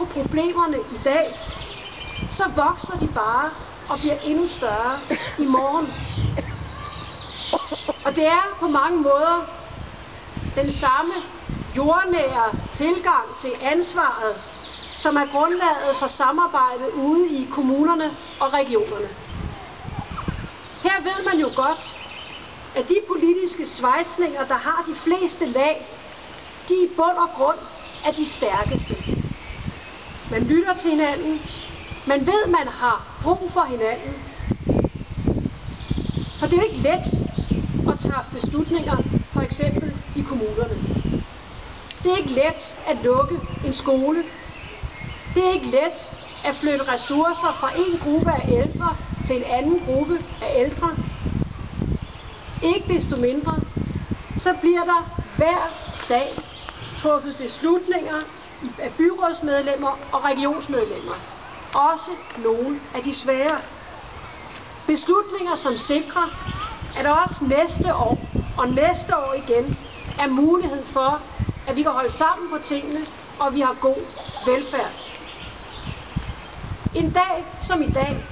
på problemerne i dag, så vokser de bare og bliver endnu større i morgen. Og det er på mange måder den samme jordnære tilgang til ansvaret, som er grundlaget for samarbejdet ude i kommunerne og regionerne. Her ved man jo godt, at de politiske svejsninger, der har de fleste lag, de i bund og grund er de stærkeste. Man lytter til hinanden, man ved, man har brug for hinanden. For det er jo ikke let at træffe beslutninger, for eksempel i kommunerne. Det er ikke let at lukke en skole. Det er ikke let at flytte ressourcer fra en gruppe af ældre til en anden gruppe af ældre. Ikke desto mindre, så bliver der hver dag truffet beslutninger af byrådsmedlemmer og regionsmedlemmer. Også nogle af de svære. Beslutninger, som sikrer, at der også næste år og næste år igen er mulighed for, at vi kan holde sammen på tingene, og vi har god velfærd. En dag som i dag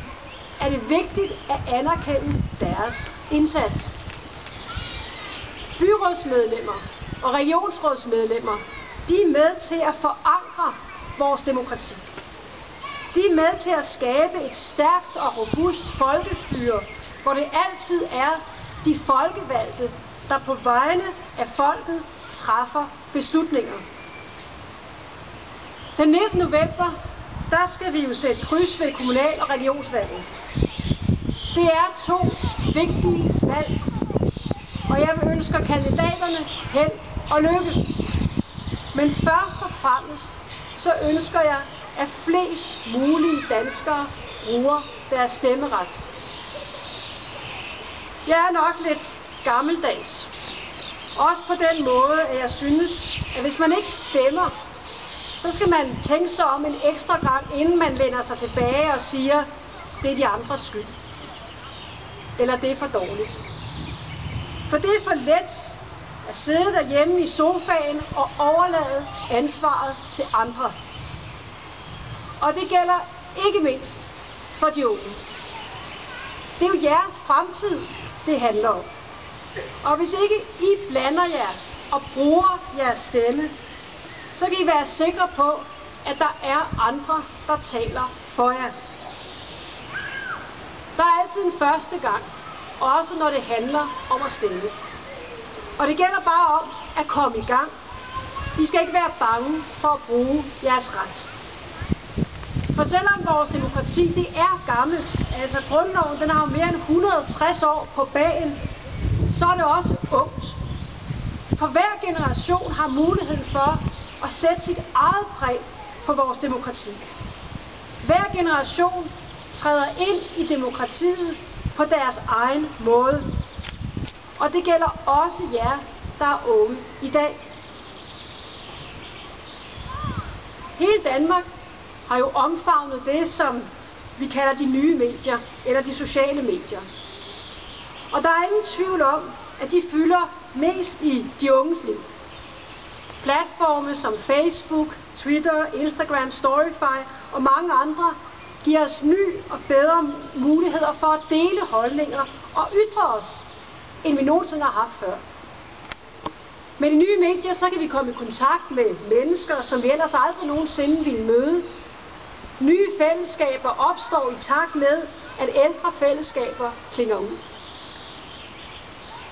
er det vigtigt at anerkende deres indsats. Byrådsmedlemmer og regionsrådsmedlemmer, de er med til at forankre vores demokrati. De er med til at skabe et stærkt og robust folkestyre, hvor det altid er de folkevalgte, der på vegne af folket træffer beslutninger. Den 19. november, der skal vi jo sætte kryds ved kommunal- og regionsvalget. Det er 2 vigtige valg, og jeg vil ønske kandidaterne held og lykke. Men først og fremmest, så ønsker jeg, at flest mulige danskere bruger deres stemmeret. Jeg er nok lidt gammeldags. Også på den måde, at jeg synes, at hvis man ikke stemmer, så skal man tænke sig om en ekstra gang, inden man læner sig tilbage og siger, det er de andres skyld. Eller det er for dårligt. For det er for let at sidde derhjemme i sofaen og overlade ansvaret til andre. Og det gælder ikke mindst for de unge. Det er jo jeres fremtid, det handler om. Og hvis ikke I blander jer og bruger jeres stemme, så kan I være sikre på, at der er andre, der taler for jer. Der er altid en første gang, også når det handler om at stemme. Og det gælder bare om at komme i gang. I skal ikke være bange for at bruge jeres ret. For selvom vores demokrati det er gammelt, altså grundloven den har mere end 160 år på bagen, så er det også ungt. For hver generation har muligheden for at sætte sit eget præg på vores demokrati. Hver generation træder ind i demokratiet på deres egen måde. Og det gælder også jer, der er unge i dag. Hele Danmark har jo omfavnet det, som vi kalder de nye medier, eller de sociale medier. Og der er ingen tvivl om, at de fylder mest i de unges liv. Platforme som Facebook, Twitter, Instagram, Storyfy og mange andre giver os nye og bedre muligheder for at dele holdninger og ytre os, end vi nogensinde har haft før. Med de nye medier, så kan vi komme i kontakt med mennesker, som vi ellers aldrig nogensinde ville møde. Nye fællesskaber opstår i takt med, at ældre fællesskaber klinger ud.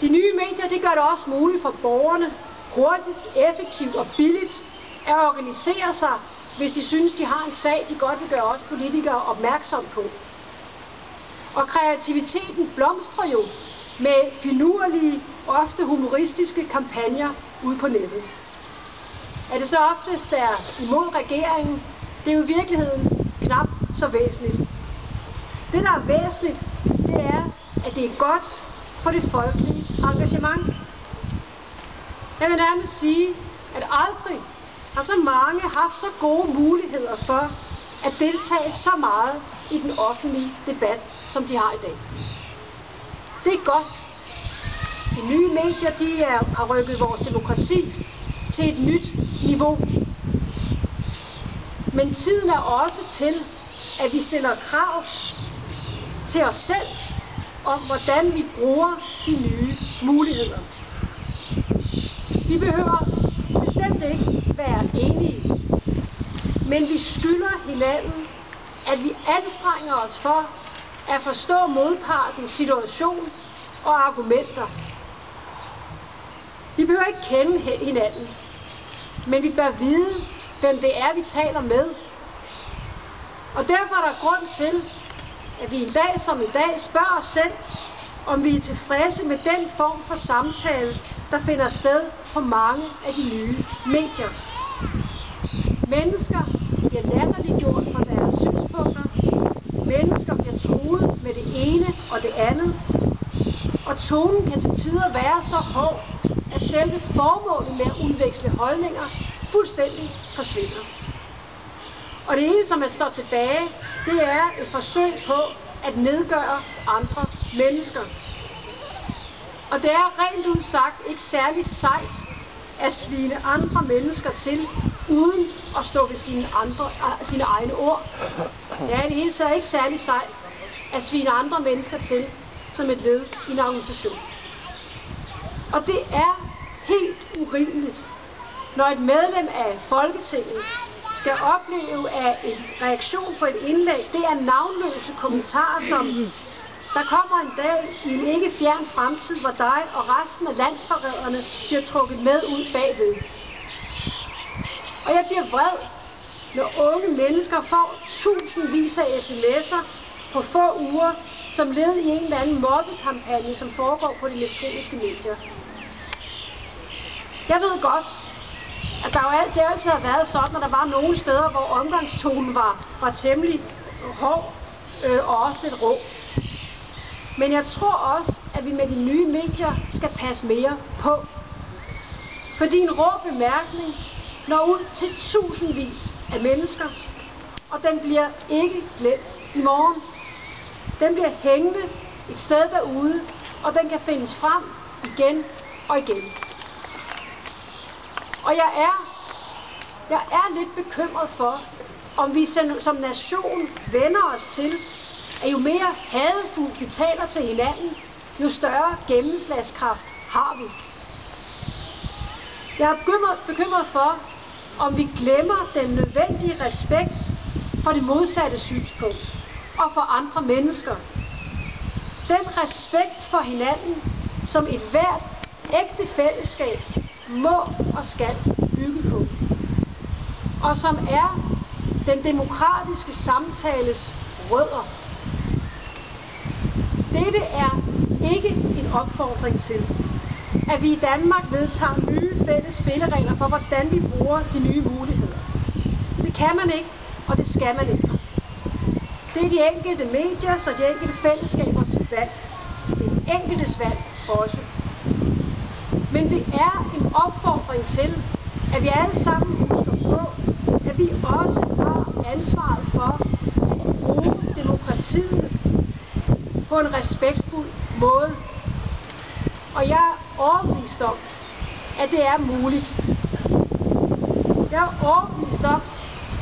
De nye medier, det gør det også muligt for borgerne hurtigt, effektivt og billigt at organisere sig, hvis de synes, de har en sag, de godt vil gøre os politikere opmærksom på. Og kreativiteten blomstrer jo med finurlige, ofte humoristiske kampagner ude på nettet. At det så oftest er imod regeringen, det er jo i virkeligheden knap så væsentligt. Det, der er væsentligt, det er, at det er godt for det folkelige engagement. Jeg vil nærmest sige, at aldrig har så mange haft så gode muligheder for at deltage så meget i den offentlige debat, som de har i dag. Det er godt. De nye medier, har rykket vores demokrati til et nyt niveau. Men tiden er også til, at vi stiller krav til os selv om, hvordan vi bruger de nye muligheder. Vi behøver bestemt ikke være enige, men vi skylder hinanden, at vi anstrenger os for at forstå modpartens situation og argumenter. Vi behøver ikke kende hinanden, men vi bør vide, hvem det er, vi taler med. Og derfor er der grund til, at vi en dag som i dag spørger os selv, om vi er tilfredse med den form for samtale, der finder sted på mange af de nye medier. Mennesker bliver latterliggjort for deres synspunkter. Mennesker bliver truet med det ene og det andet. Og tonen kan til tider være så hård, at selve formålet med at udveksle holdninger fuldstændig forsvinder. Og det eneste, som står tilbage, det er et forsøg på at nedgøre andre mennesker. Og det er rent ud sagt ikke særlig sejt at svine andre mennesker til, uden at stå ved sine egne ord. Det er i det hele taget ikke særlig sejt at svine andre mennesker til som et led i en organisation. Og det er helt urimeligt, når et medlem af Folketinget skal opleve, at en reaktion på et indlæg, det er navnløse kommentarer som: der kommer en dag i en ikke fjern fremtid, hvor dig og resten af landsforræderne bliver trukket med ud bagved. Og jeg bliver vred, når unge mennesker får tusindvis af sms'er på få uger, som led i en eller anden mobbekampagne, som foregår på de elektroniske medier. Jeg ved godt, at det altid har været sådan, at der var nogle steder, hvor omgangstonen var temmelig hård og også lidt rå. Men jeg tror også, at vi med de nye medier skal passe mere på. Fordi en rå bemærkning når ud til tusindvis af mennesker, og den bliver ikke glemt i morgen. Den bliver hængende et sted derude, og den kan findes frem igen og igen. Og jeg er lidt bekymret for, om vi som nation vender os til, at jo mere hadefuldt vi taler til hinanden, jo større gennemslagskraft har vi. Jeg er bekymret for, om vi glemmer den nødvendige respekt for det modsatte synspunkt og for andre mennesker. Den respekt for hinanden, som et hvert ægte fællesskab må og skal bygge på, og som er den demokratiske samtales rødder. Dette er ikke en opfordring til, at vi i Danmark vedtager nye fælles spilleregler for, hvordan vi bruger de nye muligheder. Det kan man ikke, og det skal man ikke. Det er de enkelte mediers og de enkelte fællesskabers valg. Det er enkeltes valg også. Men det er en opfordring til, at vi alle sammen husker på, at vi også har ansvaret for at bruge demokratiet på en respektfuld måde. Og jeg er overbevist om, at det er muligt. Jeg er overbevist om,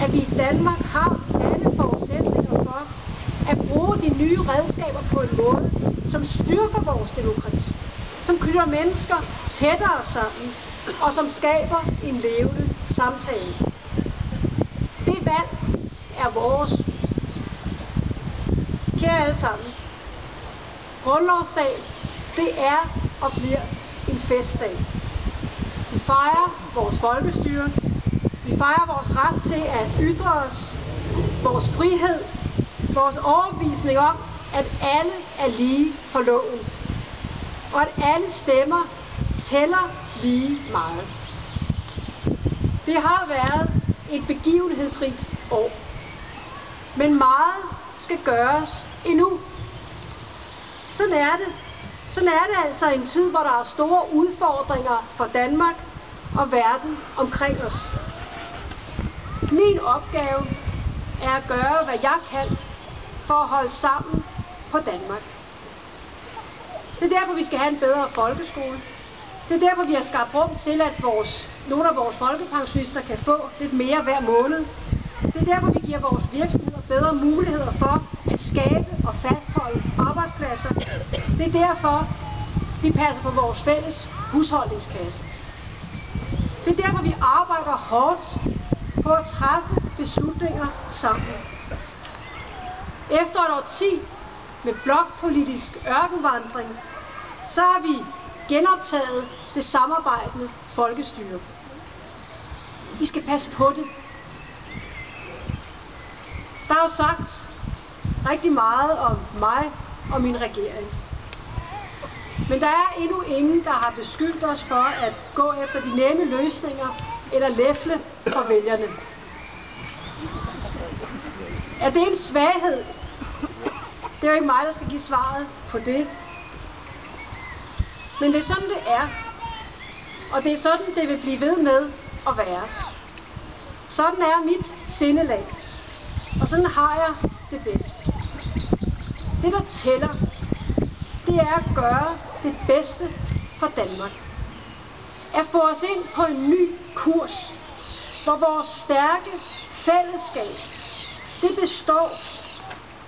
at vi i Danmark har alle forudsætninger for at bruge de nye redskaber på en måde, som styrker vores demokrati, som knytter mennesker tættere sammen, og som skaber en levende samtale. Det valg er vores. Kære alle sammen, Grundlovsdag, det er og bliver en festdag. Vi fejrer vores folkestyre. Vi fejrer vores ret til at ytre os, vores frihed, vores overbevisning om, at alle er lige for loven, og at alle stemmer tæller lige meget. Det har været et begivenhedsrigt år, men meget skal gøres endnu. Sådan er det. Sådan er det altså i en tid, hvor der er store udfordringer for Danmark og verden omkring os. Min opgave er at gøre, hvad jeg kan for at holde sammen på Danmark. Det er derfor, vi skal have en bedre folkeskole. Det er derfor, vi har skabt rum til, at nogle af vores folkepensionister kan få lidt mere hver måned. Det er derfor, vi giver vores virksomheder bedre muligheder for at skabe og fastholde arbejdspladser. Det er derfor, vi passer på vores fælles husholdningskasse. Det er derfor, vi arbejder hårdt på at træffe beslutninger sammen. Efter et årti med blokpolitisk ørkenvandring, så har vi genoptaget det samarbejdende folkestyre. Vi skal passe på det. Der er jo sagt rigtig meget om mig og min regering. Men der er endnu ingen, der har beskyldt os for at gå efter de nemme løsninger eller læfle for vælgerne. Er det en svaghed? Det er jo ikke mig, der skal give svaret på det. Men det er sådan, det er. Og det er sådan, det vil blive ved med at være. Sådan er mit sindelag. Og sådan har jeg det bedst. Det, der tæller, det er at gøre det bedste for Danmark. At få os ind på en ny kurs, hvor vores stærke fællesskab, det består,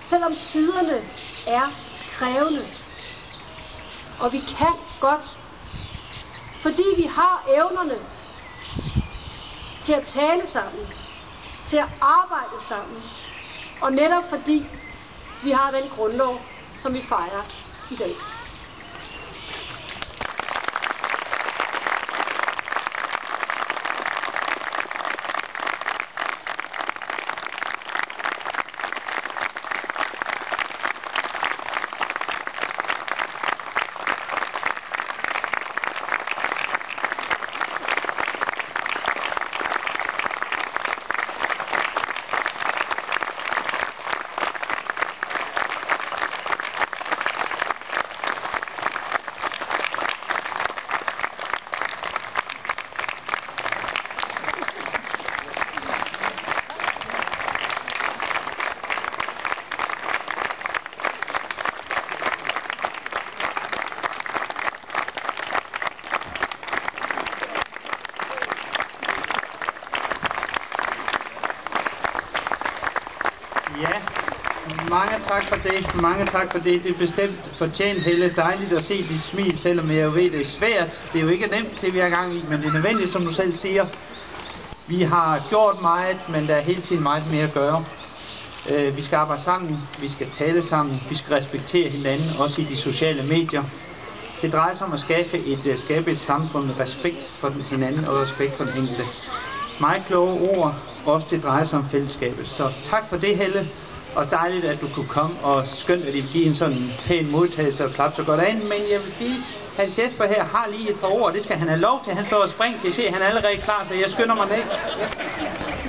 selvom tiderne er krævende. Og vi kan godt, fordi vi har evnerne til at tale sammen, til at arbejde sammen, og netop fordi vi har den grundlov, som vi fejrer i dag. Ja, mange tak for det. Mange tak for det. Det er bestemt fortjent, Helle. Dejligt at se dit smil, selvom jeg jo ved, det er svært. Det er jo ikke nemt, det vi er gang i, men det er nødvendigt, som du selv siger. Vi har gjort meget, men der er hele tiden meget mere at gøre. Vi skal arbejde sammen, vi skal tale sammen, vi skal respektere hinanden, også i de sociale medier. Det drejer sig om at skabe et samfund med respekt for hinanden og respekt for den enkelte. Meget kloge ord, også det drejer sig om fællesskabet. Så tak for det, Helle, og dejligt, at du kunne komme, og skønt, at I vil give en sådan pæn modtagelse og klap så godt af. Men jeg vil sige, Hans Jesper her har lige et par ord, det skal han have lov til. Han står og springer, kan I se, han er allerede klar, så jeg skynder mig ned. Ja.